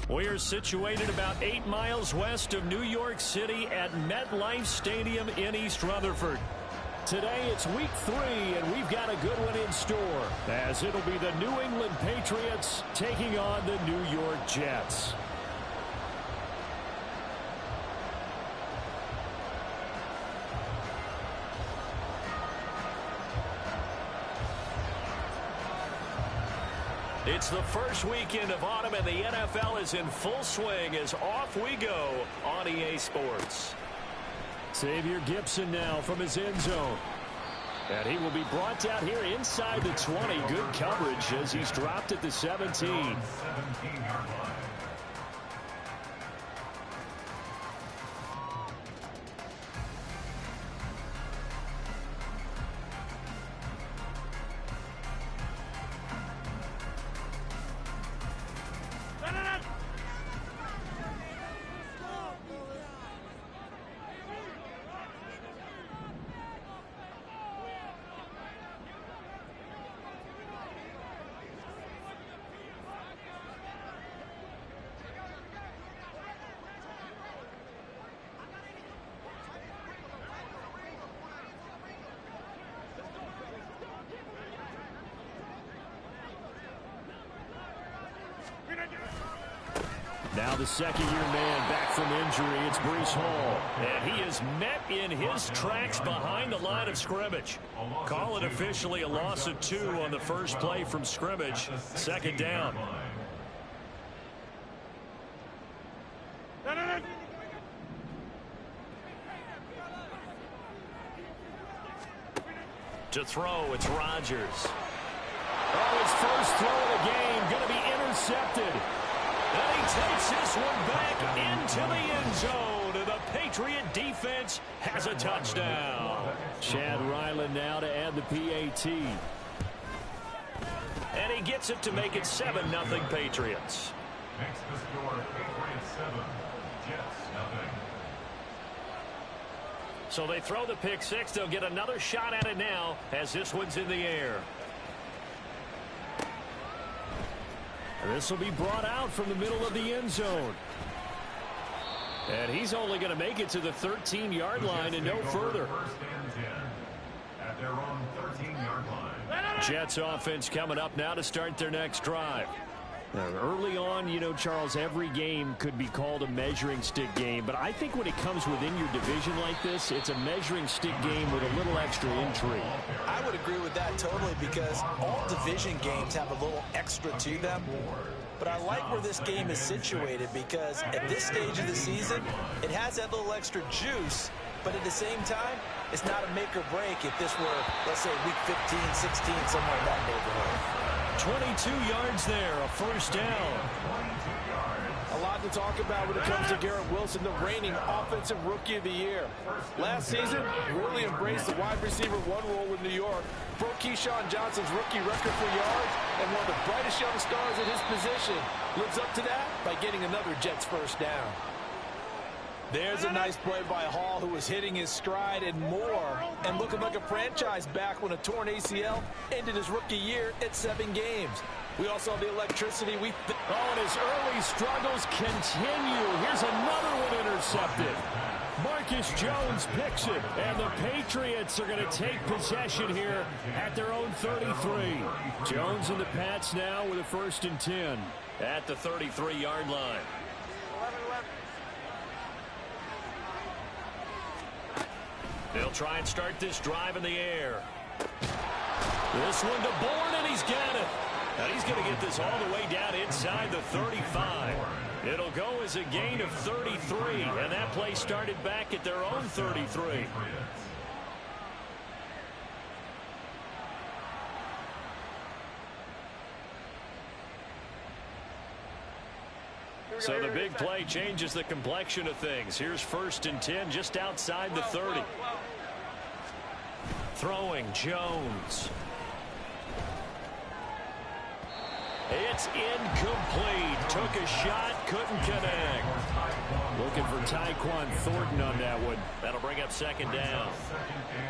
We're situated about 8 miles west of New York City at MetLife Stadium in East Rutherford. Today it's week 3, and we've got a good one in store, as it'll be the New England Patriots taking on the New York Jets. It's the first weekend of autumn, and the NFL is in full swing as off we go on EA Sports. Xavier Gipson now from his end zone. And he will be brought down here inside the 20. Good coverage as he's dropped at the 17. Now the second-year man back from injury, it's Breece Hall. And he is met in his tracks behind the line of scrimmage. Call it officially a loss of 2 on the first play from scrimmage. Second down. To throw, it's Rodgers. Oh, his first throw of the game going to be intercepted. And he takes this one back into the end zone. And the Patriot defense has a touchdown. Chad Ryland now to add the PAT. And he gets it to make it 7-0 Patriots. Next to score, Patriots 7, Jets 0. So they throw the pick six. They'll get another shot at it now as this one's in the air. This will be brought out from the middle of the end zone. And he's only going to make it to the 13-yard line and no further. First and 10 at their own 13-yard line. Jets offense coming up now to start their next drive. Now, early on, you know, Charles, every game could be called a measuring stick game. But I think when it comes within your division like this, it's a measuring stick game with a little extra intrigue. I would agree with that totally, because all division games have a little extra to them. But I like where this game is situated, because at this stage of the season, it has that little extra juice. But at the same time, it's not a make or break if this were, let's say, week 15, 16, somewhere in that neighborhood. 22 yards there, a first down. A lot to talk about when it comes to Garrett Wilson, the reigning offensive rookie of the year. Last season, really embraced the wide receiver 1 role with New York. Broke Keyshawn Johnson's rookie record for yards, and one of the brightest young stars at his position lives up to that by getting another Jets first down. There's a nice play by Hall, who was hitting his stride and more, and looking like a franchise back when a torn ACL ended his rookie year at 7 games. We also saw the electricity. Oh, and his early struggles continue. Here's another one intercepted. Marcus Jones picks it, and the Patriots are going to take possession here at their own 33. Jones and the Pats now with a 1st and 10 at the 33-yard line. They'll try and start this drive in the air. This one to Bourne, and he's got it. And he's going to get this all the way down inside the 35. It'll go as a gain of 33, and that play started back at their own 33. So the big play changes the complexion of things. Here's 1st and 10 just outside the 30. Throwing Jones. It's incomplete. Took a shot, couldn't connect. Looking for Tyquan Thornton on that one. That'll bring up second down.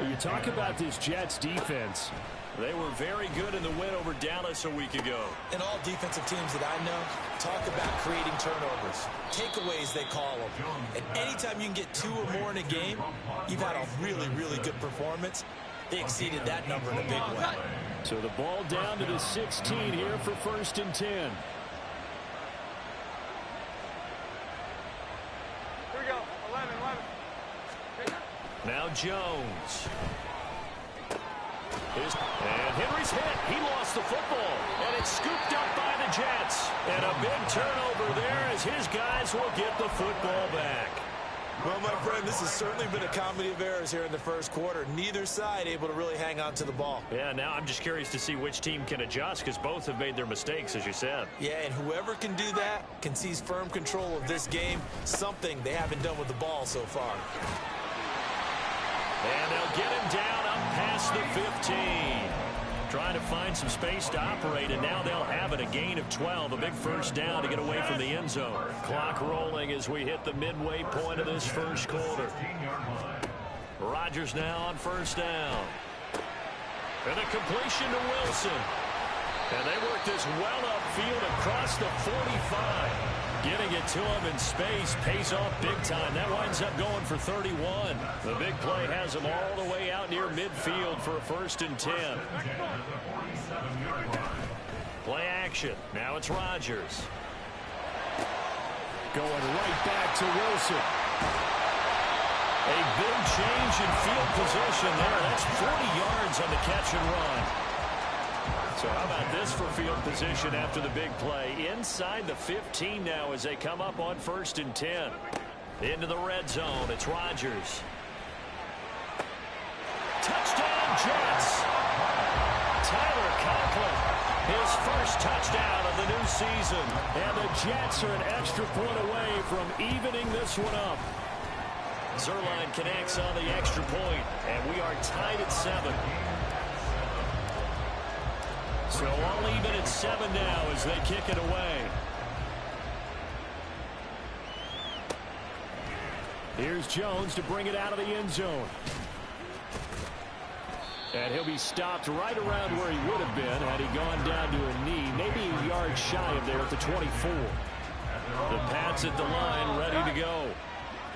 You talk about this Jets defense. They were very good in the win over Dallas a week ago. And all defensive teams that I know talk about creating turnovers. Takeaways, they call them. And anytime you can get 2 or more in a game, you've had a really, really good performance. They exceeded that number in a big way. So the ball down to the 16 here for 1st and 10. Here we go. 11. Now Jones. And Henry's hit. He lost the football. And it's scooped up by the Jets. And a big turnover there as his guys will get the football back. Well, my friend, this has certainly been a comedy of errors here in the first quarter. Neither side able to really hang on to the ball. Yeah, now I'm just curious to see which team can adjust because both have made their mistakes, as you said. Yeah, and whoever can do that can seize firm control of this game, something they haven't done with the ball so far. And they'll get him down up past the 15. Trying to find some space to operate, and now they'll have it. A gain of 12, a big first down to get away from the end zone. Clock rolling as we hit the midway point of this first quarter. Rodgers now on first down. And a completion to Wilson. And they work this well upfield across the 45. Getting it to him in space pays off big time. That winds up going for 31. The big play has him all the way out near midfield for a 1st and 10. Play action. Now it's Rodgers. Going right back to Wilson. A big change in field position there. That's 40 yards on the catch and run. So how about this for field position after the big play? Inside the 15 now as they come up on 1st and 10. Into the red zone. It's Rodgers. Touchdown, Jets. Tyler Conklin, his first touchdown of the new season. And the Jets are an extra point away from evening this one up. Zuerlein connects on the extra point, and we are tied at 7. So all even at 7 now as they kick it away. Here's Jones to bring it out of the end zone. And he'll be stopped right around where he would have been had he gone down to a knee, maybe a yard shy of there at the 24. The Pats at the line ready to go.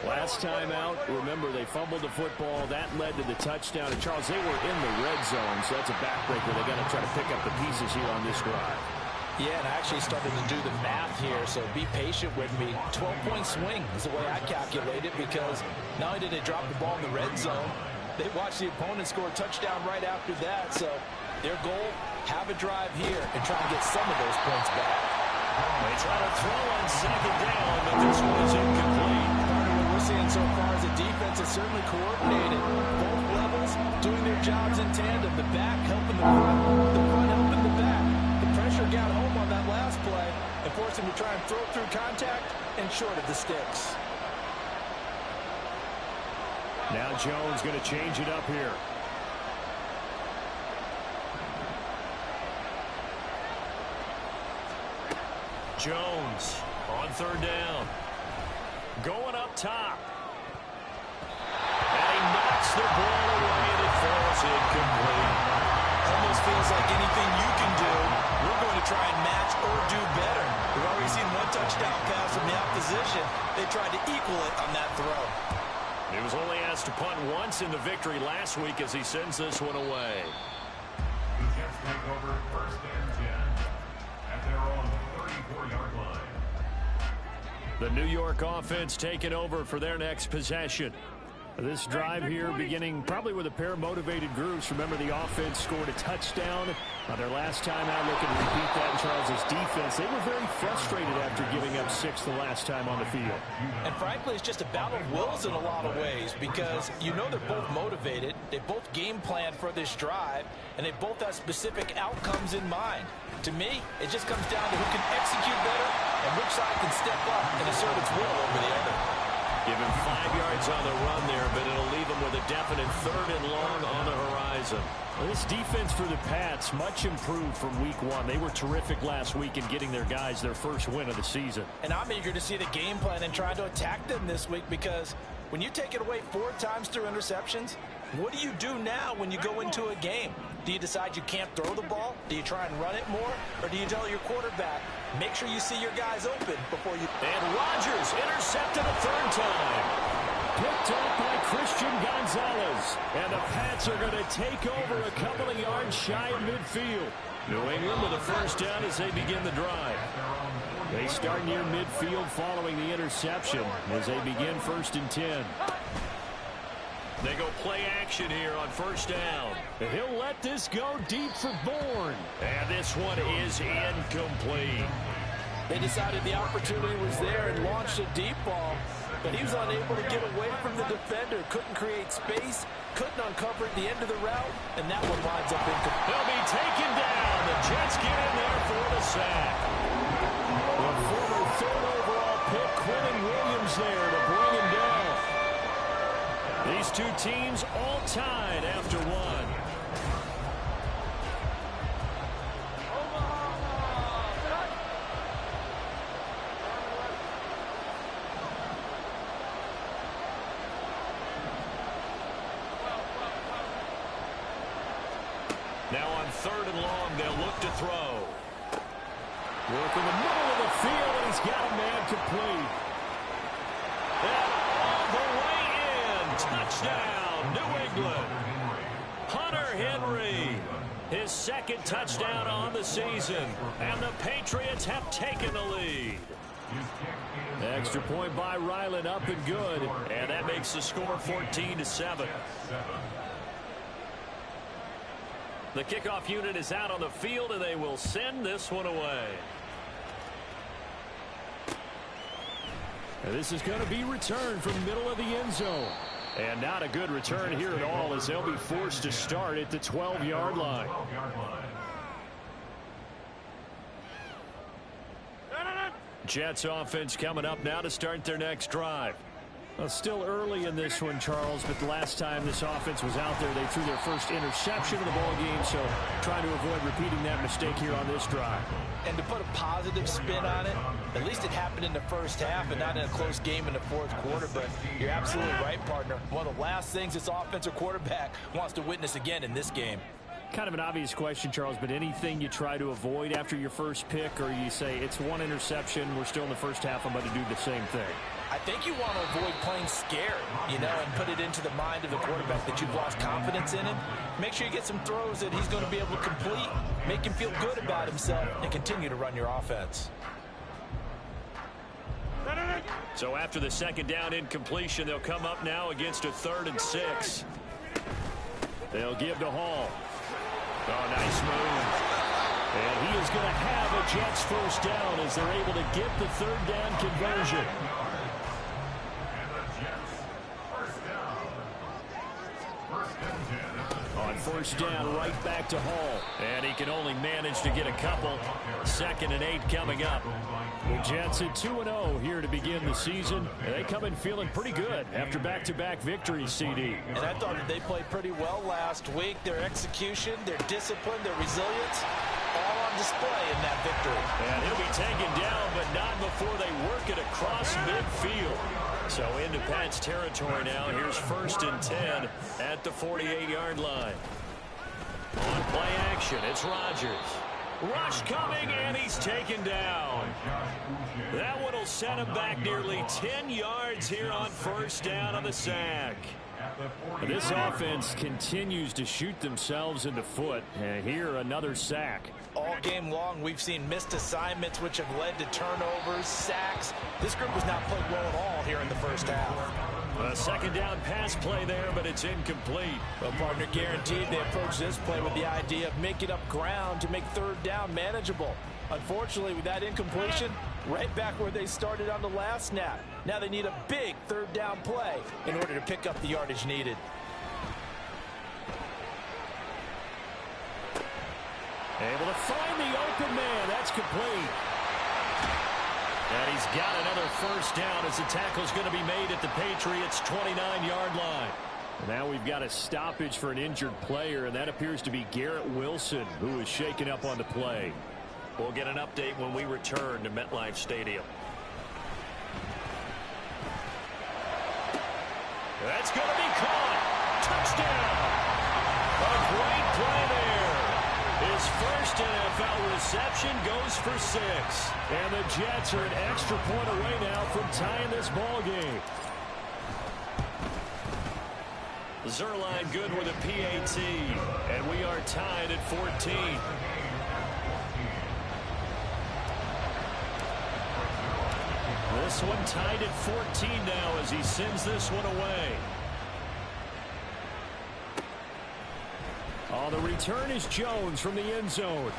Last time out, remember, they fumbled the football. That led to the touchdown. And, Charles, they were in the red zone, so that's a backbreaker. They're going to try to pick up the pieces here on this drive. Yeah, and I actually started to do the math here, so be patient with me. 12-point swing is the way I calculate it because not only did they drop the ball in the red zone, they watched the opponent score a touchdown right after that. So their goal, have a drive here and try to get some of those points back. They try to throw on second down, but this one is incomplete. Seeing so far as the defense is certainly coordinated. Both levels doing their jobs in tandem. The back helping the front helping the back. The pressure got home on that last play and forced him to try and throw through contact and short of the sticks. Now Jones going to change it up here. Jones on third down. Going up top. And he knocks the ball away and it falls incomplete. Almost feels like anything you can do, we're going to try and match or do better. We've already seen one touchdown pass from the opposition. They tried to equal it on that throw. He was only asked to punt once in the victory last week as he sends this one away. The Jets take over 1st and 10 at their own 34-yard line. The New York offense taking over for their next possession. This drive here beginning probably with a pair of motivated groups. Remember, the offense scored a touchdown on their last time out. Looking to repeat that in Charles's defense. They were very frustrated after giving up 6 the last time on the field. And frankly, it's just a battle of wills in a lot of ways because you know they're both motivated. They both game plan for this drive, and they both have specific outcomes in mind. To me, it just comes down to who can execute better and which side can step up and assert its will over the other. Give him 5 yards on the run there, but it'll leave him with a definite 3rd and long on the horizon. Well, this defense for the Pats, much improved from week 1. They were terrific last week in getting their guys their first win of the season. And I'm eager to see the game plan and try to attack them this week, because when you take it away 4 times through interceptions, what do you do now when you go into a game? Do you decide you can't throw the ball? Do you try and run it more? Or do you tell your quarterback, make sure you see your guys open before you... And Rodgers intercepted a 3rd time. Picked up by Christian Gonzalez. And the Pats are going to take over a couple of yards shy of midfield. New England with a 1st down as they begin the drive. They start near midfield following the interception as they begin 1st and 10. They go play action here on 1st down. And he'll let this go deep for Bourne. And this one is incomplete. They decided the opportunity was there and launched a deep ball, but he was unable to get away from the defender. Couldn't create space, couldn't uncover at the end of the route, and that one winds up incomplete. They'll be taken down. The Jets get in there for the sack. The former 3rd overall pick, Quentin Williams, there to bring him down. These two teams all tied after 1. Now on 3rd and long, they'll look to throw. Work in the middle of the field, and he's got a man complete. And all the way in. Touchdown, New England. Hunter Henry, his 2nd touchdown on the season. And the Patriots have taken the lead. Extra point by Ryland, up and good. And that makes the score 14-7. The kickoff unit is out on the field, and they will send this one away. And this is going to be returned from the middle of the end zone. And not a good return here at all, as they'll be forced to start at the 12-yard line. Jets offense coming up now to start their next drive. Well, still early in this one, Charles, but the last time this offense was out there, they threw their first interception of the ball game, so trying to avoid repeating that mistake here on this drive. And to put a positive spin on it, at least it happened in the 1st half and not in a close game in the 4th quarter, but you're absolutely right, partner. One of the last things this offensive quarterback wants to witness again in this game. Kind of an obvious question, Charles, but anything you try to avoid after your first pick, or you say it's 1 interception, we're still in the 1st half, I'm going to do the same thing? I think you want to avoid playing scared, and put it into the mind of the quarterback that you've lost confidence in him. Make sure you get some throws that he's going to be able to complete, make him feel good about himself, and continue to run your offense. So after the 2nd down incompletion, they'll come up now against a 3rd and 6. They'll give to Hall. Oh, nice move. And he is going to have a Jets 1st down as they're able to get the 3rd down conversion. On 1st down, right back to Hall. And he can only manage to get a couple. 2nd and 8 coming up. The Jets at 2-0 here to begin the season. And they come in feeling pretty good after back-to-back victories, CD. And I thought that they played pretty well last week. Their execution, their discipline, their resilience, all on display in that victory. And he'll be taken down, but not before they work it across midfield. So into Pats territory now. Here's 1st and 10 at the 48-yard line. On play action, it's Rodgers. Rush coming, and he's taken down. That one will set him back nearly 10 yards here on 1st down on the sack. This offense continues to shoot themselves in the foot. And here, another sack. All game long, we've seen missed assignments, which have led to turnovers, sacks. This group has not played well at all here in the 1st half. A 2nd down pass play there, but it's incomplete. Well, partner, guaranteed they approach this play with the idea of making up ground to make 3rd down manageable. Unfortunately, with that incompletion, right back where they started on the last snap. Now they need a big 3rd down play in order to pick up the yardage needed. Able to find the open man. That's complete. And he's got another first down as the tackle's going to be made at the Patriots' 29-yard line. Now we've got a stoppage for an injured player, and that appears to be Garrett Wilson, who is shaken up on the play. We'll get an update when we return to MetLife Stadium. That's going to be caught. Touchdown. A great play there. His first NFL reception goes for 6. And the Jets are an extra point away now from tying this ball game. Zuerlein good with a PAT. And we are tied at 14. This one tied at 14 now as he sends this one away. Oh, the return is Jones from the end zone.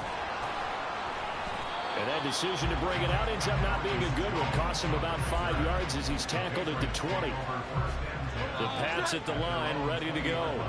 And that decision to bring it out ends up not being a good one. Costs him about 5 yards as he's tackled at the 20. The Pats at the line, ready to go.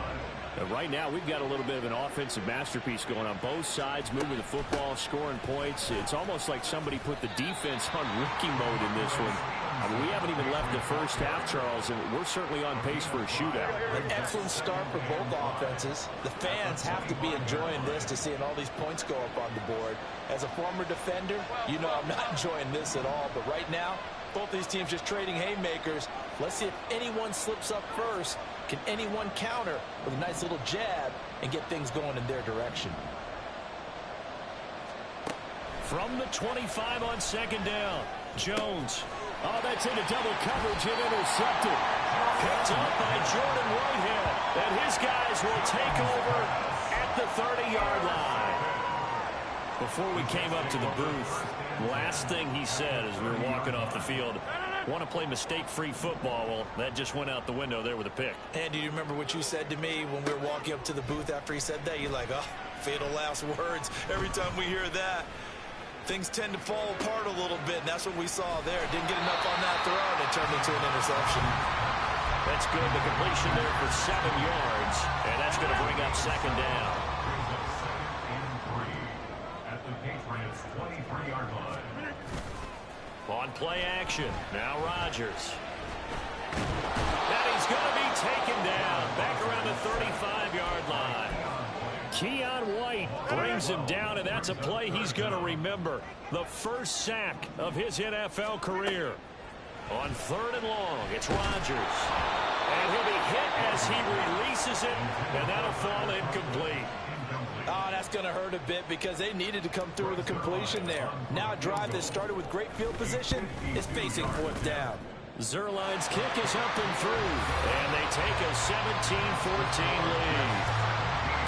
And right now, we've got a little bit of an offensive masterpiece going on both sides, moving the football, scoring points. It's almost like somebody put the defense on rookie mode in this one. I mean, we haven't even left the first half, Charles, and we're certainly on pace for a shootout. An excellent start for both offenses. The fans have to be enjoying this to seeing all these points go up on the board. As a former defender, you know I'm not enjoying this at all. But right now, both these teams just trading haymakers. Let's see if anyone slips up first. Can anyone counter with a nice little jab and get things going in their direction? From the 25 on second down, Jones. Oh, that's into double coverage and intercepted. Picked up by Jordan Whitehead. And his guys will take over at the 30-yard line. Before we came up to the booth, last thing he said as we were walking off the field, want to play mistake-free football. Well, that just went out the window there with a pick. And do you remember what you said to me when we were walking up to the booth after he said that? You're like, oh, fatal last words. Every time we hear that, things tend to fall apart a little bit, and that's what we saw there. Didn't get enough on that throw, and it turned into an interception. That's good. The completion there for 7 yards, and that's going to bring up second down. At the Patriots' 23-yard line. On play action, now Rodgers. And he's going to be taken down back around the 35-yard line. Keion White brings him down, and that's a play he's going to remember. The first sack of his NFL career. On 3rd and long, it's Rodgers. And he'll be hit as he releases it, and that'll fall incomplete. Oh, that's going to hurt a bit because they needed to come through with a completion there. Now a drive that started with great field position is facing 4th down. Zuerlein's kick is up and through, and they take a 17-14 lead.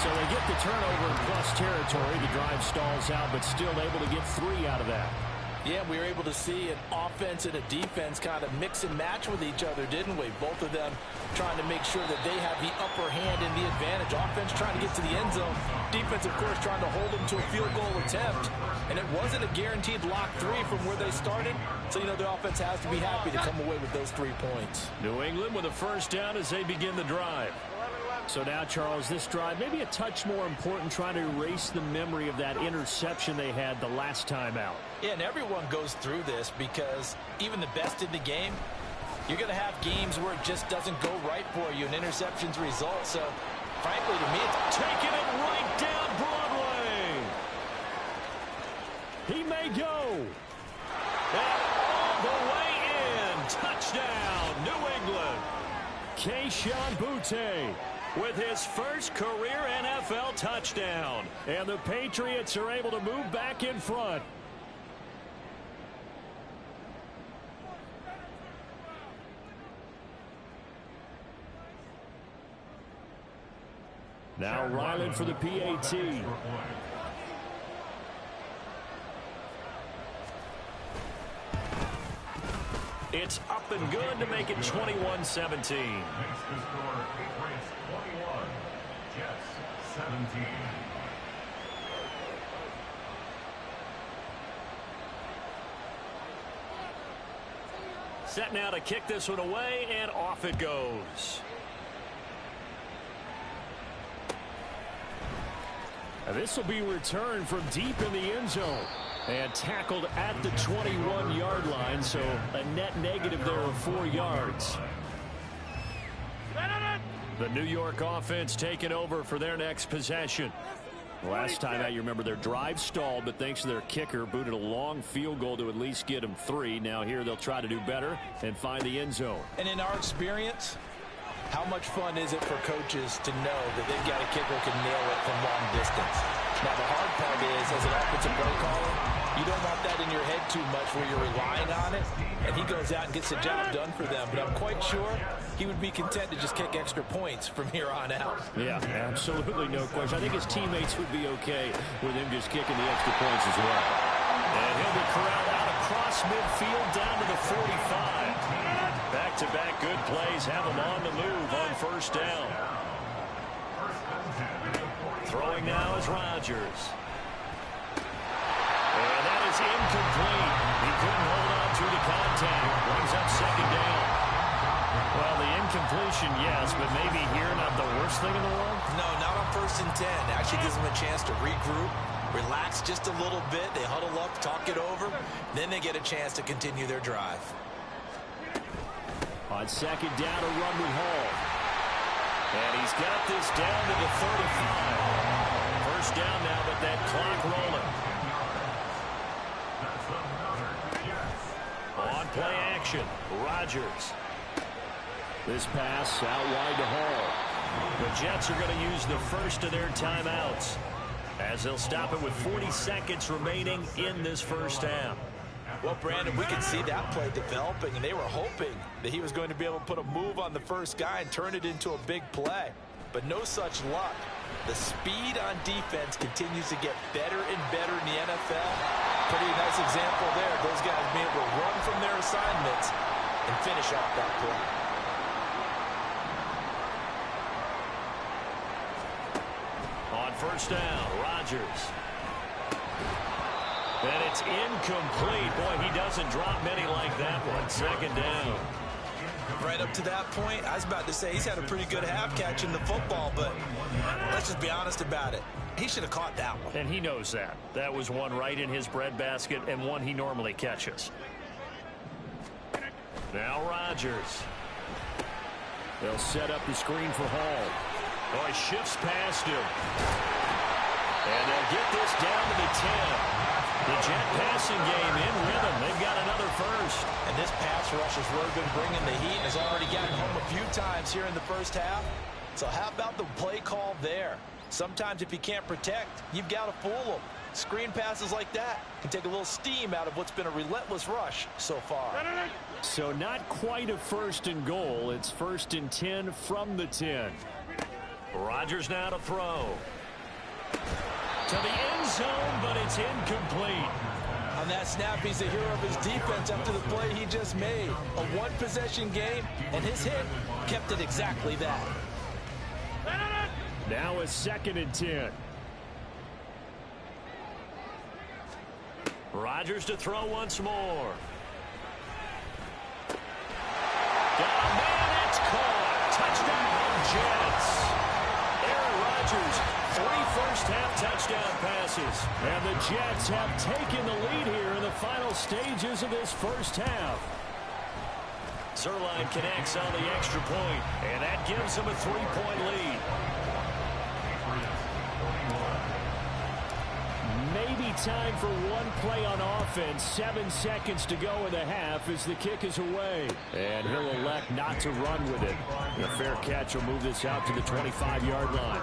So they get the turnover in plus territory. The drive stalls out, but still able to get 3 out of that. Yeah, we were able to see an offense and a defense kind of mix and match with each other, didn't we? Both of them trying to make sure that they have the upper hand and the advantage. Offense trying to get to the end zone. Defense, of course, trying to hold them to a field goal attempt. And it wasn't a guaranteed lock 3 from where they started. So, you know, the offense has to be happy to come away with those 3 points. New England with a first down as they begin the drive. So now, Charles, this drive maybe a touch more important, trying to erase the memory of that interception they had the last time out. Yeah, and everyone goes through this because even the best in the game, you're going to have games where it just doesn't go right for you, and interceptions result. So, frankly, to me, it's taking it right down Broadway. He may go. And all the way in. Touchdown, New England. Kayshon Boutte with his first career NFL touchdown. And the Patriots are able to move back in front. Now Ryland for the PAT. It's up and good to make it 21-17. Makes the score Patriots 21, Jets 17. Set now to kick this one away, and off it goes. And this will be returned from deep in the end zone. And tackled at the 21-yard line, so a net negative there of 4 yards. The New York offense taking over for their next possession. Last time out, you remember their drive stalled, but thanks to their kicker, booted a long field goal to at least get them 3. Now here they'll try to do better and find the end zone. And in our experience, how much fun is it for coaches to know that they've got a kicker who can nail it from long distance? Now, the hard part is, as an offensive play caller, you don't want that in your head too much where you're relying on it, and he goes out and gets the job done for them. But I'm quite sure he would be content to just kick extra points from here on out. Yeah, absolutely no question. I think his teammates would be okay with him just kicking the extra points as well. And he'll be corralled out across midfield down to the 45. Back-to-back good plays have him on the move on first down. Throwing now is Rodgers. And that is incomplete. He couldn't hold on through the contact. Brings up second down. Well, the incompletion, yes, but maybe here not the worst thing in the world? No, not on 1st and 10. Actually gives them a chance to regroup, relax just a little bit. They huddle up, talk it over. Then they get a chance to continue their drive. On second down, a run with Hall. And he's got this down to the 35. First down now, but that clock rolling. On play action, Rodgers. This pass out wide to Hall. The Jets are going to use the first of their timeouts as they'll stop it with 40 seconds remaining in this first half. Well, Brandon, we could see that play developing, and they were hoping that he was going to be able to put a move on the first guy and turn it into a big play. But no such luck. The speed on defense continues to get better and better in the NFL. Pretty nice example there. Those guys being able to run from their assignments and finish off that play. On first down, Rodgers. And it's incomplete. Boy, he doesn't drop many like that one. Second down. Right up to that point, I was about to say he's had a pretty good half catching the football, but let's just be honest about it. He should have caught that one. And he knows that. That was one right in his breadbasket and one he normally catches. Now Rodgers. They'll set up the screen for Hall. Oh, he shifts past him. And they'll get this down to the 10. The Jet passing game in rhythm. They've got another first. And this pass rush has really been bringing the heat. Has already gotten home a few times here in the first half. So how about the play call there? Sometimes if you can't protect, you've got to fool them. Screen passes like that can take a little steam out of what's been a relentless rush so far. So not quite a first and goal. It's 1st and 10 from the 10. Rodgers now to throw. To the end zone, but it's incomplete. On that snap, he's the hero of his defense after the play he just made. A one-possession game, and his hit kept it exactly that. Now it's 2nd and 10. Rodgers to throw once more. Got a man, it's caught. Touchdown, Jets. Aaron Rodgers, 3 first-half touchdown passes. And the Jets have taken the lead here in the final stages of this first half. Zuerlein connects on the extra point, and that gives them a 3-point lead. Maybe time for one play on offense. 7 seconds to go in the half as the kick is away. And he'll elect not to run with it. The fair catch will move this out to the 25-yard line.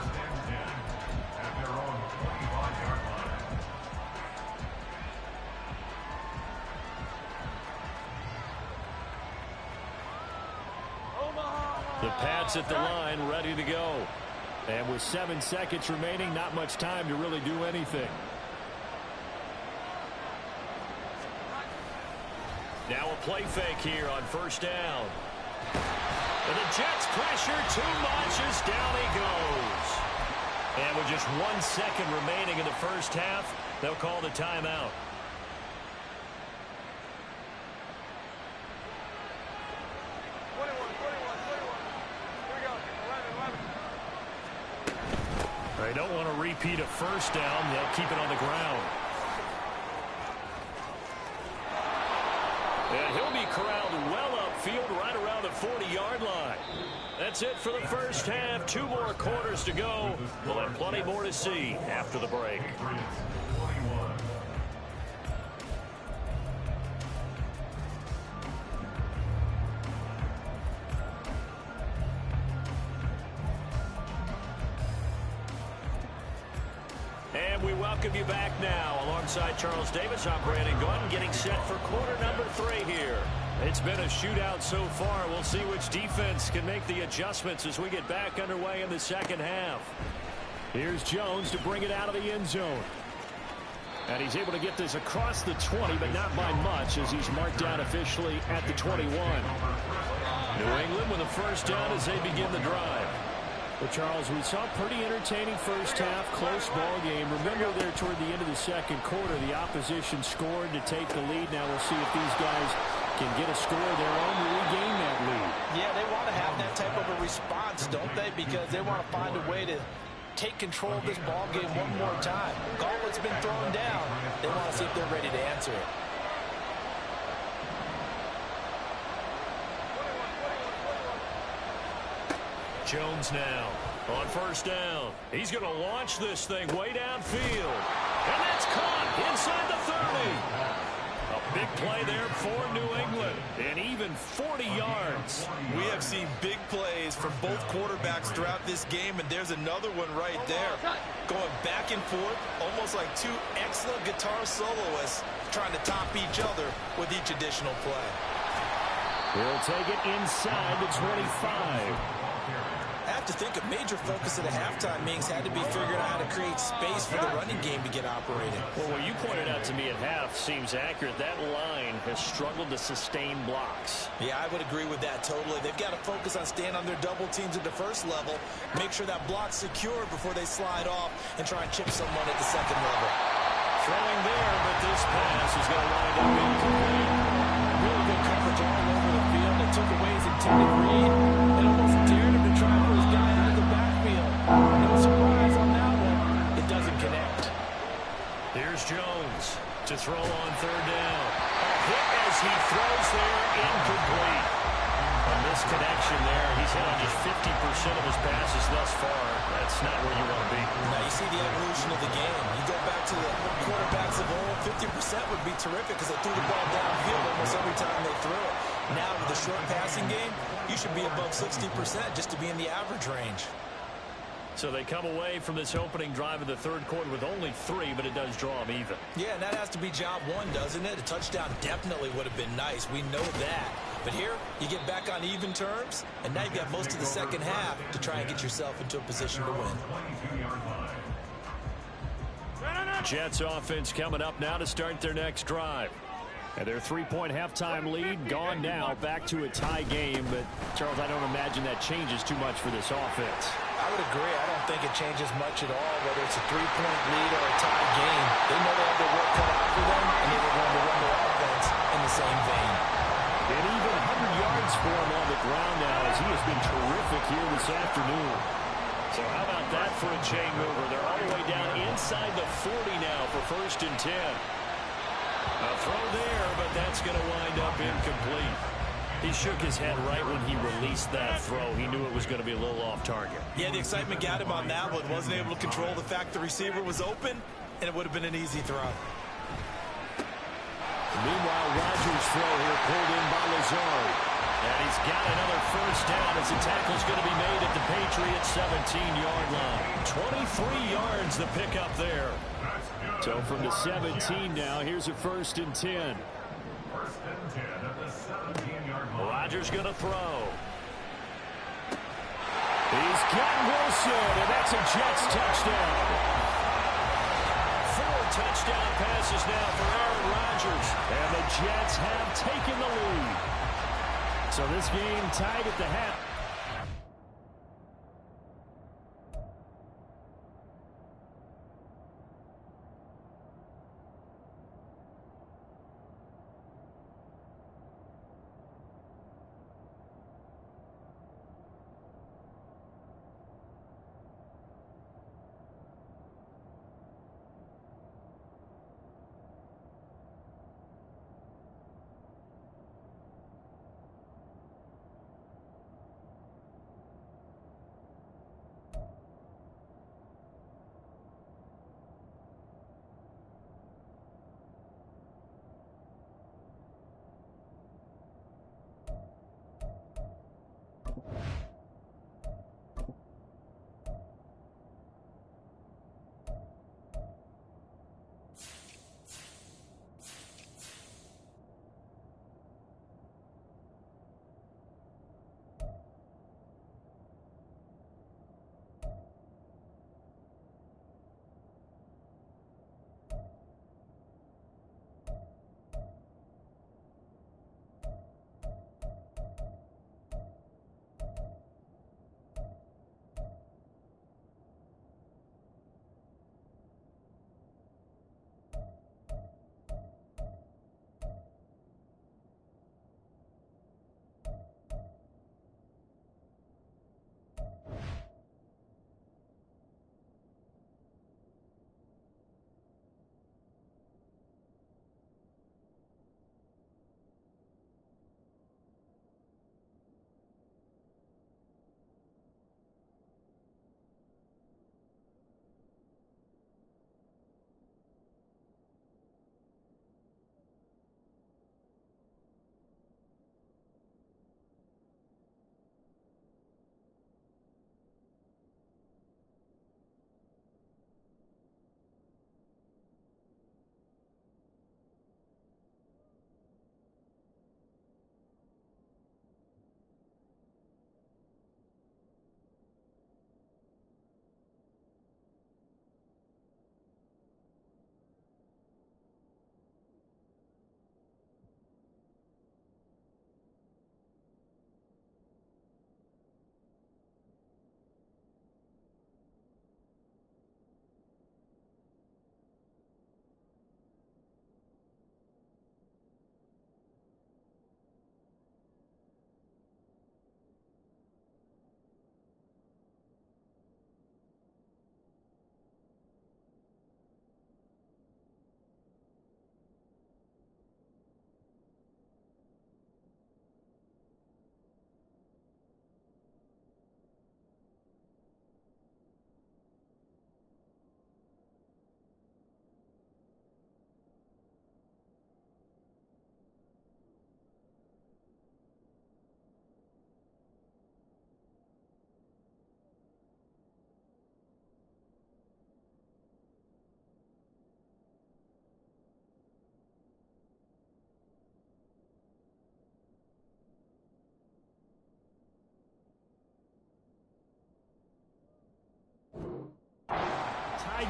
The Pats at the line, ready to go. And with 7 seconds remaining, not much time to really do anything. Now a play fake here on first down. And the Jets pressure too much as down he goes. And with just 1 second remaining in the first half, they'll call the timeout. They don't want to repeat a first down. They'll keep it on the ground. And he'll be corralled well upfield right around the 40-yard line. That's it for the first half. 2 more quarters to go. We'll have plenty more to see after the break. And we welcome you back now. Alongside Charles Davis, I'm Brandon Gaudin, getting set for quarter number 3 here. It's been a shootout so far. We'll see which defense can make the adjustments as we get back underway in the second half. Here's Jones to bring it out of the end zone. And he's able to get this across the 20, but not by much, as he's marked down officially at the 21. New England with a first down as they begin the drive. Well, Charles, we saw a pretty entertaining first half, close ball game. Remember there toward the end of the second quarter, the opposition scored to take the lead. Now we'll see if these guys can get a score of their own to regain that lead. Yeah, they want to have that type of a response, don't they? Because they want to find a way to take control of this ball game one more time. Gauntlet's been thrown down. They want to see if they're ready to answer it. Jones now on first down. He's going to launch this thing way downfield. And that's caught inside the 30. A big play there for New England. And even 40 yards. We have seen big plays from both quarterbacks throughout this game, and there's another one right there. Going back and forth, almost like 2 excellent guitar soloists trying to top each other with each additional play. He'll take it inside the 25. I have to think a major focus of the halftime meetings had to be figuring out how to create space for the running game to get operating. Well, what you pointed out to me at half seems accurate. That line has struggled to sustain blocks. Yeah, I would agree with that totally. They've got to focus on staying on their double teams at the first level, make sure that block's secure before they slide off and try and chip someone at the second level. Throwing there, but this pass is going to wind up incomplete. Really good coverage all over the field. It took away his intended read and almost dared him to try and put his guy out of the backfield. No surprise on that one. It doesn't connect. Here's Jones to throw on third down. A hit as he throws there, incomplete. A misconnection there. He's hit on just 50% of his passes thus far. That's not where you want to be. Now you see the evolution of the game. You go back to the quarterbacks of old, 50% would be terrific because they threw the ball downfield almost every time they threw it. Now with the short passing game, you should be above 60% just to be in the average range. So they come away from this opening drive of the third quarter with only 3, but it does draw them even. Yeah, and that has to be job 1, doesn't it? A touchdown definitely would have been nice. We know that. But here, you get back on even terms, and now you've got most of the second half to try and get yourself into a position to win. Jets offense coming up now to start their next drive. And their 3-point halftime lead gone now, back to a tie game. But, Charles, I don't imagine that changes too much for this offense. I would agree. I don't think it changes much at all, whether it's a 3-point lead or a tie game. They know they have their work cut out for them, and they're going to run their offense in the same vein. And even 100 yards for him on the ground now, as he has been terrific here this afternoon. So how about that for a chain mover? They're all the way down inside the 40 now for 1st and 10. A throw there, but that's going to wind up incomplete. He shook his head right when he released that throw. He knew it was going to be a little off target. Yeah, the excitement got him on that one. Wasn't able to control the fact the receiver was open, and it would have been an easy throw. Meanwhile, Rodgers' throw here pulled in by Lazard. And he's got another first down as the tackle's going to be made at the Patriots' 17-yard line. 23 yards the pickup there. So from the 17 now, here's a 1st and 10. 1st and 10 at the 17-yard line. Rodgers going to throw. He's got Wilson, and that's a Jets touchdown. 4 touchdown passes now for Aaron Rodgers. And the Jets have taken the lead. So this game tied at the half.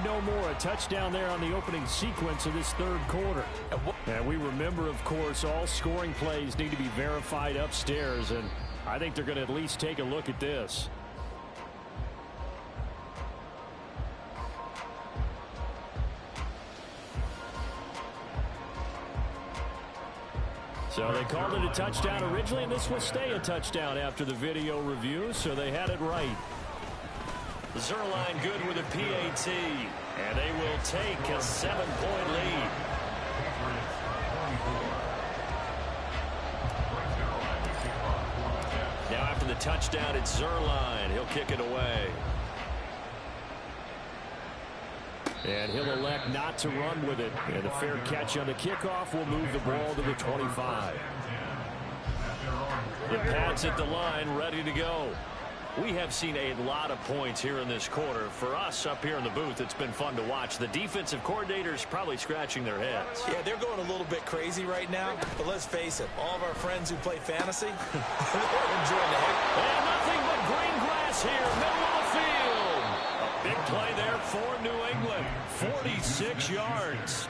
need no more. A touchdown there on the opening sequence of this third quarter. And we remember, of course, all scoring plays need to be verified upstairs, and I think they're going to at least take a look at this. So they called it a touchdown originally, and this will stay a touchdown after the video review, so they had it right. Zuerlein good with a PAT, and they will take a 7-point lead. Now after the touchdown, it's Zuerlein. He'll kick it away. And he'll elect not to run with it. And a fair catch on the kickoff will move the ball to the 25. The Pats at the line, ready to go. We have seen a lot of points here in this quarter. For us up here in the booth, it's been fun to watch. The defensive coordinators probably scratching their heads. Yeah, they're going a little bit crazy right now. But let's face it, all of our friends who play fantasy, they're enjoying the heck. And nothing but green grass here, middle of the field. A big play there for New England. 46 yards.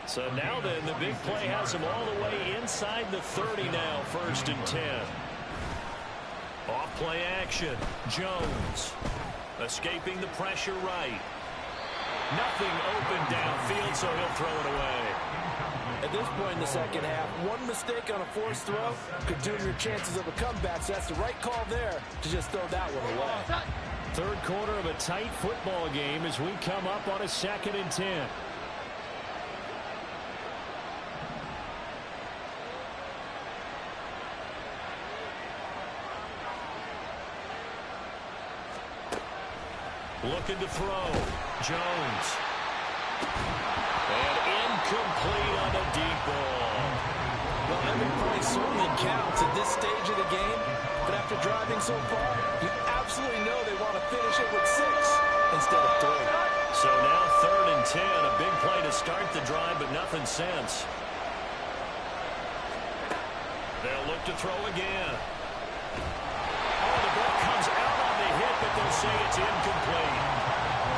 So now then, the big play has them all the way inside the 30 now, 1st and 10. Off play action. Jones escaping the pressure right. Nothing open downfield, so he'll throw it away. At this point in the second half, one mistake on a forced throw could doom your chances of a comeback, so that's the right call there to just throw that one away. Third quarter of a tight football game as we come up on a 2nd and 10. Looking to throw. Jones. And incomplete on the deep ball. Well, every point certainly counts at this stage of the game. But after driving so far, you absolutely know they want to finish it with 6 instead of 3. So now 3rd and 10. A big play to start the drive, but nothing since. They'll look to throw again. Oh, the ball comes out on the hit, but they'll say it's incomplete.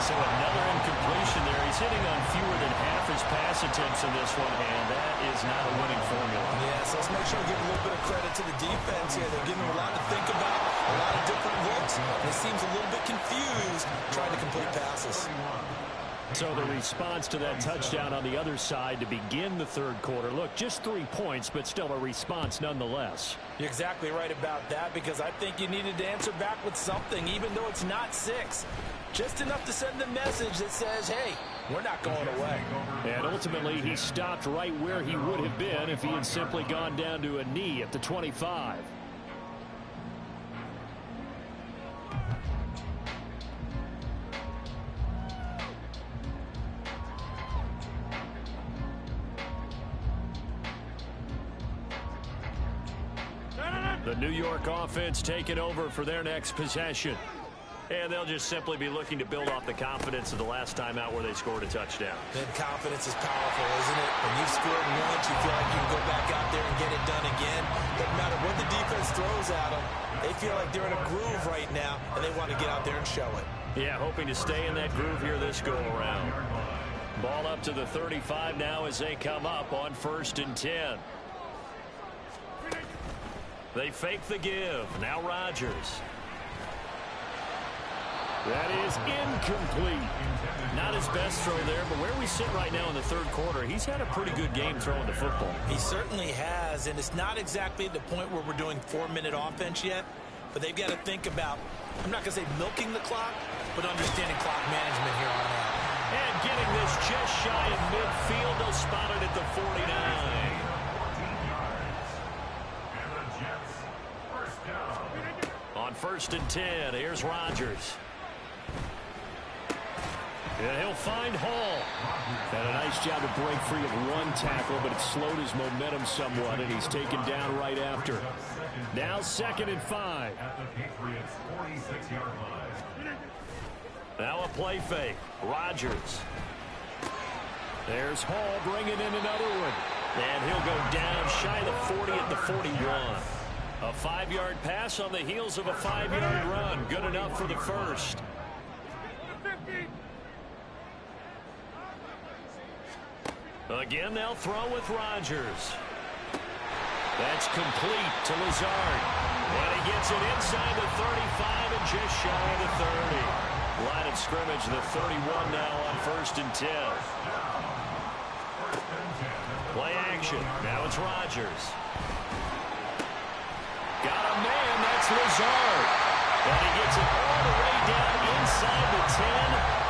So another incompletion there. He's hitting on fewer than half his pass attempts in this one, and that is not a winning formula. Yes, let's make sure we give a little bit of credit to the defense here. They're giving them a lot to think about, a lot of different looks, and it seems a little bit confused trying to complete passes. So the response to that touchdown on the other side to begin the third quarter. Look, just 3 points, but still a response nonetheless. You're exactly right about that, because I think you needed to answer back with something, even though it's not 6. Just enough to send the message that says, hey, we're not going away. And ultimately, he stopped right where he would have been if he had simply gone down to a knee at the 25. The New York offense taking over for their next possession. And they'll just simply be looking to build off the confidence of the last time out where they scored a touchdown. And confidence is powerful, isn't it? When you've scored once, you feel like you can go back out there and get it done again. Doesn't matter what the defense throws at them. They feel like they're in a groove right now, and they want to get out there and show it. Yeah, hoping to stay in that groove here this go-around. Ball up to the 35 now as they come up on 1st and 10. They fake the give. Now Rodgers. That is incomplete. Not his best throw there, but where we sit right now in the third quarter, he's had a pretty good game throwing the football. He certainly has, and it's not exactly the point where we're doing 4-minute offense yet, but they've got to think about, I'm not going to say milking the clock, but understanding clock management here on out. And getting this just shy of midfield, they'll spot it at the 49. On 1st and 10, here's Rodgers. And he'll find Hall. And a nice job to break free of one tackle, but it slowed his momentum somewhat, and he's taken down right after. Now 2nd and 5. Now a play fake. Rodgers. There's Hall bringing in another one. And he'll go down shy of the 40 at the 41. A 5-yard pass on the heels of a 5-yard run. Good enough for the first. Again, they'll throw with Rodgers. That's complete to Lazard. And he gets it inside the 35 and just shy of the 30. Line of scrimmage, the 31 now on 1st and 10. Play action. Now it's Rodgers. Got a man. That's Lazard. And he gets it all the way down inside the 10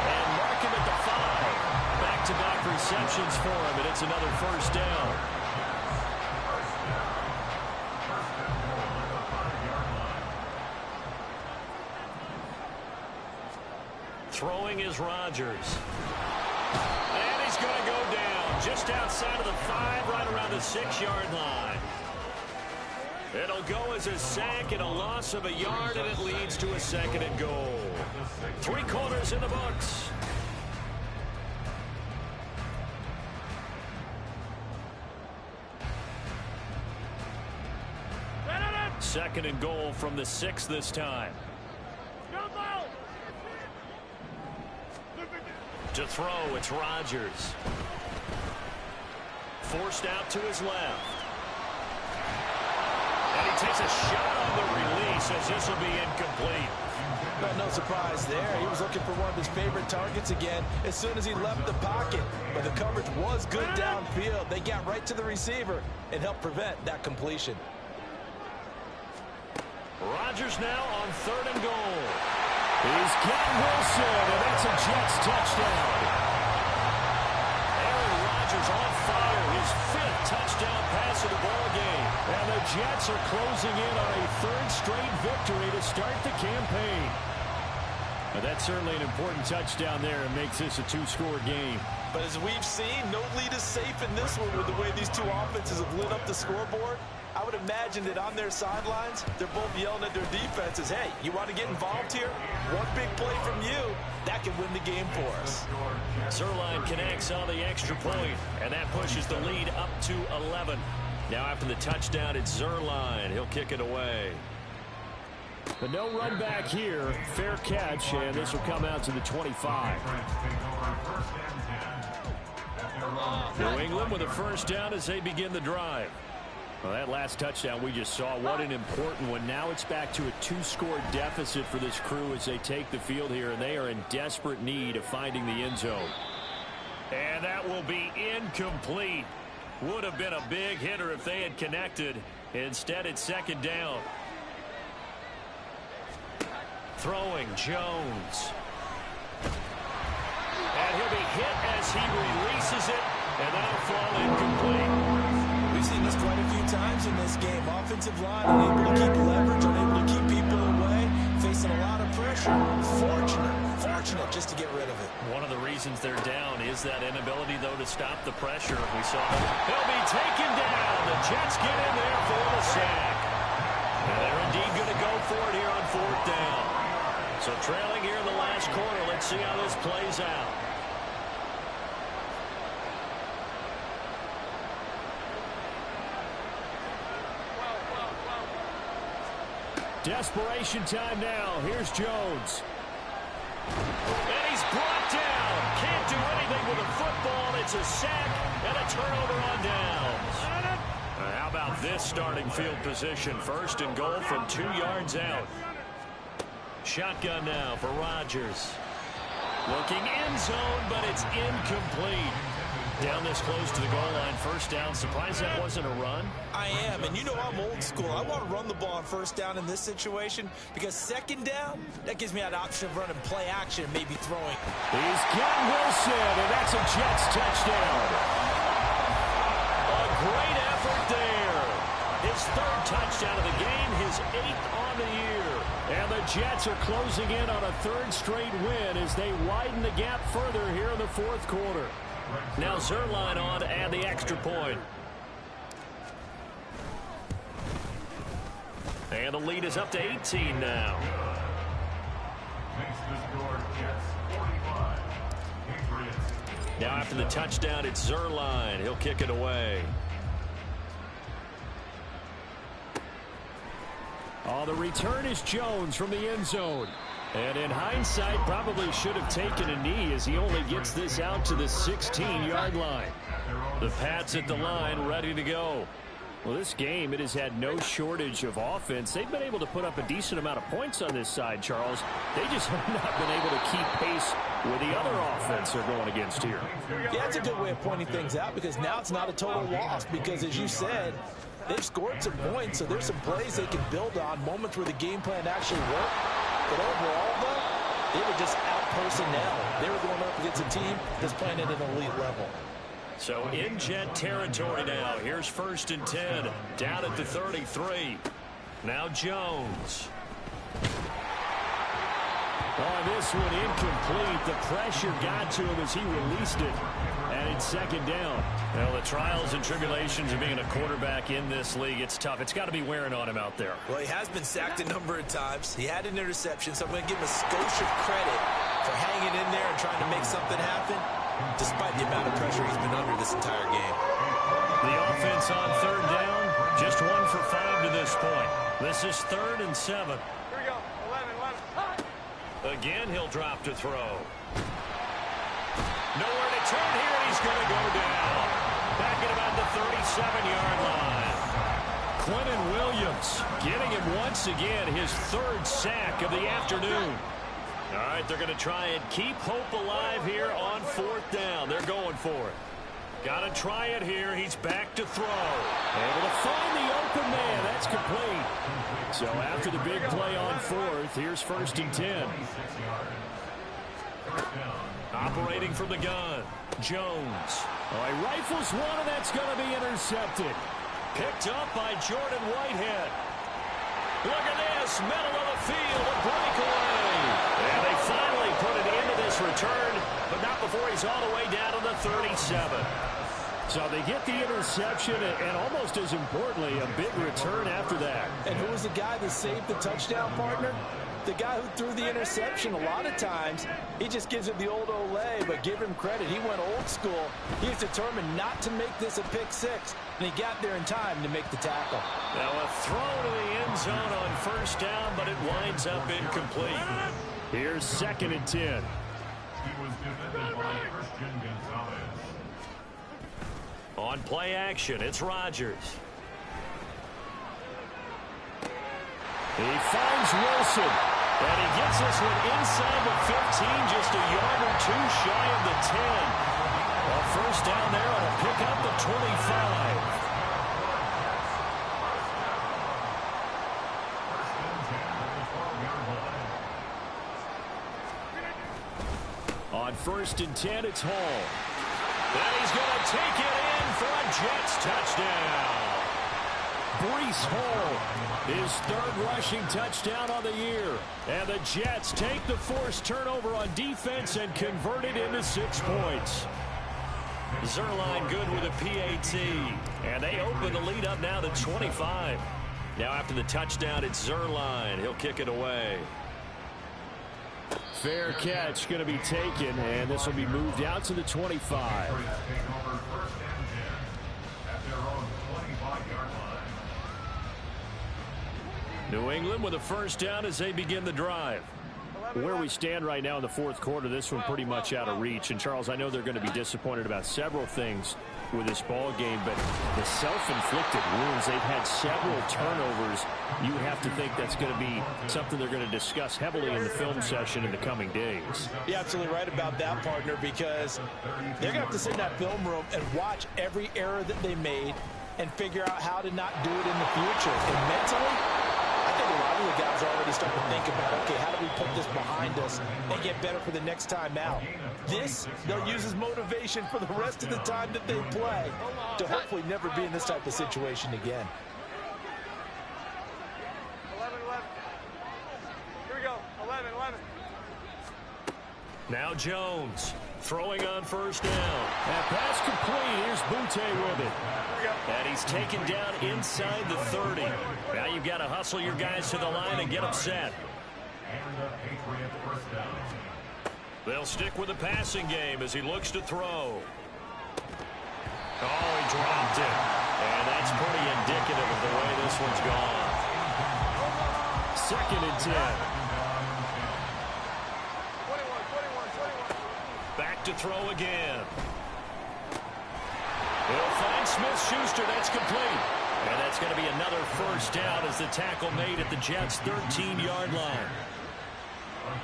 and mark him at the 5. Back-to-back receptions for him, and it's another 1st down. Throwing is Rodgers. And he's going to go down just outside of the 5, right around the 6-yard line. It'll go as a sack and a loss of a yard, and it leads to a 2nd and goal. 3 quarters in the books. Second and goal from the 6 this time. To throw, it's Rodgers. Forced out to his left. And he takes a shot on the release as this will be incomplete. Well, no surprise there. He was looking for one of his favorite targets again as soon as he left the pocket. But the coverage was good downfield. They got right to the receiver and helped prevent that completion. Rodgers now on 3rd and goal. He's got Wilson, and that's a Jets touchdown. Aaron Rodgers on fire, his 5th touchdown pass of the ball game. And the Jets are closing in on a 3rd straight victory to start the campaign. Now, that's certainly an important touchdown there and makes this a 2-score game. But as we've seen, no lead is safe in this one with the way these two offenses have lit up the scoreboard. I would imagine that on their sidelines, they're both yelling at their defenses, hey, you want to get involved here? One big play from you, that can win the game for us. Zuerlein connects on the extra point, and that pushes the lead up to 11. Now after the touchdown, it's Zuerlein. He'll kick it away. But no run back here. Fair catch, and this will come out to the 25. New England with a 1st down as they begin the drive. Well, that last touchdown we just saw, what an important one. Now it's back to a 2-score deficit for this crew as they take the field here, and they are in desperate need of finding the end zone. And that will be incomplete. Would have been a big hitter if they had connected. Instead, it's 2nd down. Throwing, Jones. And he'll be hit as he releases it, and that'll fall incomplete. We've seen this quite a few times in this game. Offensive line unable to keep leverage, unable to keep people away, facing a lot of pressure. Fortunate just to get rid of it. One of the reasons they're down is that inability, though, to stop the pressure. We saw them. He'll be taken down. The Jets get in there for the sack. And they're indeed going to go for it here on 4th down. So trailing here in the last quarter. Let's see how this plays out. Desperation time now. Here's Jones. And he's brought down. Can't do anything with a football. It's a sack and a turnover on downs. How about this starting field position? 1st and goal from 2 yards out. Shotgun now for Rodgers. Looking end zone, but it's incomplete. Down this close to the goal line, 1st down. Surprised that wasn't a run? I am, and you know I'm old school. I want to run the ball on 1st down in this situation because 2nd down, that gives me that option of running play action, maybe throwing. He's got Wilson, and that's a Jets touchdown. A great effort there. His 3rd touchdown of the game, his 8th on the year. And the Jets are closing in on a 3rd straight win as they widen the gap further here in the 4th quarter. Now Zuerlein on to add the extra point. And the lead is up to 18 now. Now after the touchdown, it's Zuerlein. He'll kick it away. Oh, the return is Jones from the end zone. And in hindsight, probably should have taken a knee as he only gets this out to the 16-yard line. The Pats at the line, ready to go. Well, this game, it has had no shortage of offense. They've been able to put up a decent amount of points on this side, Charles. They just have not been able to keep pace with the other offense they're going against here. Yeah, it's a good way of pointing things out because now it's not a total loss because, as you said, they've scored some points, so there's some plays they can build on, moments where the game plan actually worked. But overall, though, they were just out-personnel. They were going up against a team that's playing at an elite level. So in Jet territory now. Here's 1st and 10. Down at the 33. Now Jones. On this one, incomplete. The pressure got to him as he released it. And it's 2nd down. Well, the trials and tribulations of being a quarterback in this league, it's tough. It's got to be wearing on him out there. Well, he has been sacked a number of times. He had an interception, so I'm going to give him a skosh of credit for hanging in there and trying to make something happen, despite the amount of pressure he's been under this entire game. The offense on 3rd down, just 1 for 5 to this point. This is 3rd and 7. Here we go. 11. Again, he'll drop to throw. Nowhere to turn here, and he's going to go down. Back at about the 37-yard line. Quentin Williams getting him once again his 3rd sack of the afternoon. All right, they're going to try and keep hope alive here on 4th down. They're going for it. Got to try it here. He's back to throw. Able to find the open man. That's complete. So after the big play on 4th, here's 1st and 10. Operating from the gun, Jones. Oh, he rifles one, and that's going to be intercepted. Picked up by Jordan Whitehead. Look at this, middle of the field, a breakaway. And they finally put it into this return, but not before he's all the way down to the 37. So they get the interception, and almost as importantly, a big return after that. And who was the guy that saved the touchdown, partner? The guy who threw the interception. A lot of times, he just gives it the old Olay, but give him credit. He went old school. He was determined not to make this a pick 6, and he got there in time to make the tackle. Now a throw to the end zone on 1st down, but it winds up incomplete. Here's 2nd and 10. He was defended by Christian Gonzalez. On play action, it's Rodgers. He finds Wilson, and he gets this one inside the 15, just a yard or 2 shy of the 10. Well, 1st down there on a pick up the 25. On 1st and 10, it's Hall. And he's going to take it in for a Jets touchdown. Breece Hall, his 3rd rushing touchdown on the year. And the Jets take the forced turnover on defense and convert it into 6 points. Zuerlein good with a PAT. And they open the lead up now to 25. Now after the touchdown, it's Zuerlein. He'll kick it away. Fair catch going to be taken, and this will be moved out to the 25. New England with a 1st down as they begin the drive. Where we stand right now in the 4th quarter, this one pretty much out of reach. And, Charles, I know they're going to be disappointed about several things with this ball game, but the self-inflicted wounds, they've had several turnovers. You would have to think that's going to be something they're going to discuss heavily in the film session in the coming days. You're absolutely right about that, partner, because they're going to have to sit in that film room and watch every error that they made and figure out how to not do it in the future. And mentally, I think a lot of the guys are already starting to think about, okay, how do we put this behind us and get better for the next time out? This, they'll use as motivation for the rest of the time that they play to hopefully never be in this type of situation again. 11. Here we go. 11. Now Jones throwing on 1st down. And pass complete. Here's Boutte with it. And he's taken down inside the 30. Now you've got to hustle your guys to the line and get them set. They'll stick with the passing game as he looks to throw. Oh, he dropped it. And that's pretty indicative of the way this one's gone. 2nd and 10. 21. Back to throw again. He'll find Smith-Schuster. That's complete. And that's going to be another first down as the tackle made at the Jets' 13-yard line.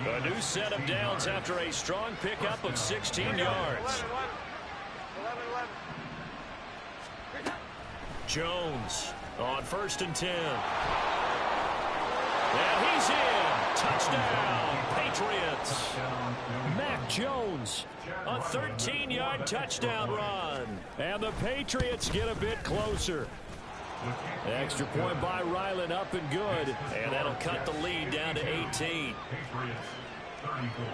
A new set of downs after a strong pickup of 16 yards. 11. Jones on 1st and 10. And he's in. Touchdown, Patriots. Mac Jones, a 13-yard touchdown run. And the Patriots get a bit closer. Extra point by Ryland, up and good. And that'll cut the lead down to 18. Patriots 34.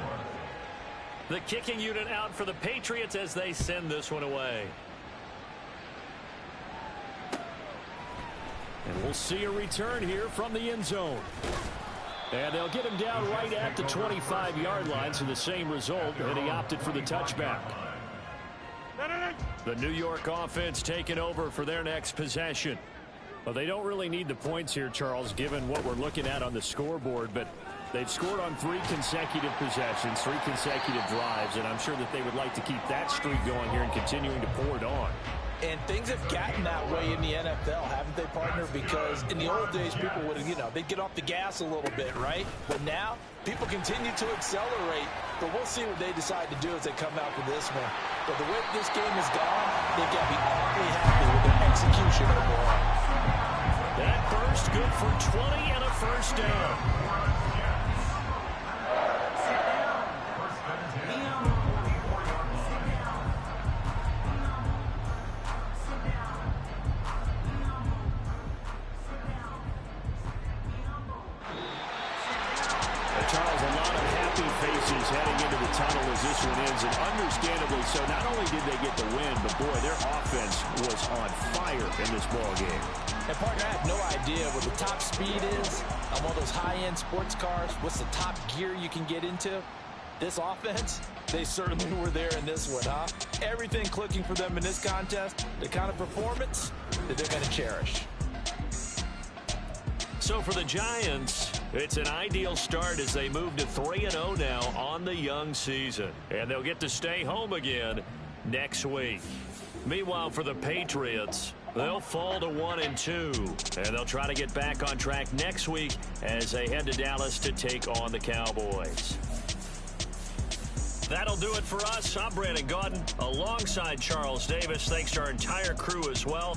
The kicking unit out for the Patriots as they send this one away. And we'll see a return here from the end zone. And they'll get him down right at the 25-yard line, so the same result, and he opted for the touchback. The New York offense taking over for their next possession. Well, they don't really need the points here, Charles, given what we're looking at on the scoreboard, but they've scored on 3 consecutive possessions, 3 consecutive drives, and I'm sure that they would like to keep that streak going here and continuing to pour it on. And things have gotten that way in the NFL, haven't they, partner? Because in the old days, people would, they'd get off the gas a little bit, right? But now, people continue to accelerate. But we'll see what they decide to do as they come out for this one. But the way this game has gone, they've got to be awfully happy with their execution overall. That burst good for 20 and a first down. Charles, a lot of happy faces heading into the tunnel as this one ends, and understandably so. Not only did they get the win, but boy, their offense was on fire in this ball game. And partner, I have no idea what the top speed is on one of those high-end sports cars. What's the top gear you can get into? This offense, they certainly were there in this one, huh? Everything clicking for them in this contest, the kind of performance that they're going to cherish. So for the Giants, it's an ideal start as they move to 3-0 now on the young season. And they'll get to stay home again next week. Meanwhile, for the Patriots, they'll fall to 1-2. And they'll try to get back on track next week as they head to Dallas to take on the Cowboys. That'll do it for us. I'm Brandon Gaudin alongside Charles Davis. Thanks to our entire crew as well.